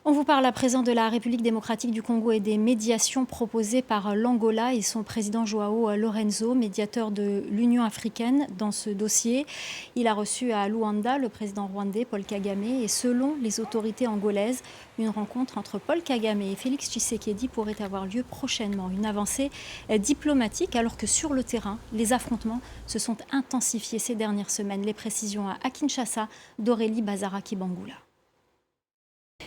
On vous parle à présent de la République démocratique du Congo et des médiations proposées par l'Angola et son président Joao Lorenzo, médiateur de l'Union africaine dans ce dossier. Il a reçu à Luanda le président rwandais Paul Kagame et selon les autorités angolaises, une rencontre entre Paul Kagame et Félix Tshisekedi pourrait avoir lieu prochainement. Une avancée diplomatique alors que sur le terrain, les affrontements se sont intensifiés ces dernières semaines. Les précisions à Kinshasa d'Aurélie Bazaraki-Bangoula.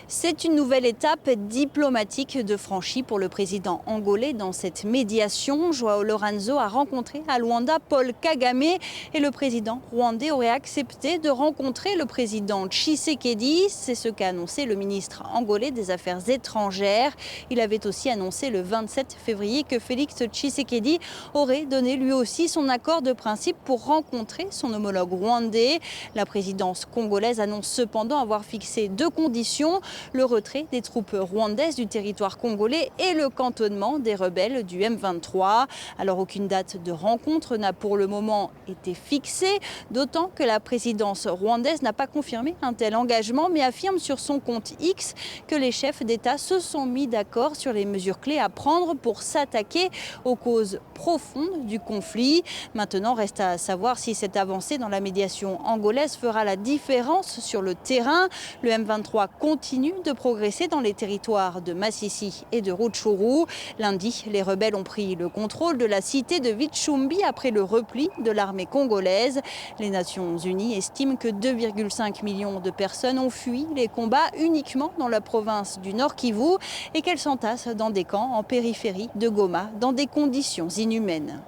C'est une nouvelle étape diplomatique de franchie pour le président angolais dans cette médiation. Joao Lorenzo a rencontré à Luanda Paul Kagame et le président rwandais aurait accepté de rencontrer le président Tshisekedi. C'est ce qu'a annoncé le ministre angolais des Affaires étrangères. Il avait aussi annoncé le 27 février que Félix Tshisekedi aurait donné lui aussi son accord de principe pour rencontrer son homologue rwandais. La présidence congolaise annonce cependant avoir fixé deux conditions: le retrait des troupes rwandaises du territoire congolais et le cantonnement des rebelles du M23. Alors aucune date de rencontre n'a pour le moment été fixée, d'autant que la présidence rwandaise n'a pas confirmé un tel engagement, mais affirme sur son compte X que les chefs d'État se sont mis d'accord sur les mesures clés à prendre pour s'attaquer aux causes profondes du conflit. Maintenant, reste à savoir si cette avancée dans la médiation angolaise fera la différence sur le terrain. Le M23 continue de progresser dans les territoires de Massissi et de Rutshuru. Lundi, les rebelles ont pris le contrôle de la cité de Vichumbi après le repli de l'armée congolaise. Les Nations Unies estiment que 2,5 millions de personnes ont fui les combats uniquement dans la province du Nord Kivu et qu'elles s'entassent dans des camps en périphérie de Goma dans des conditions inhumaines.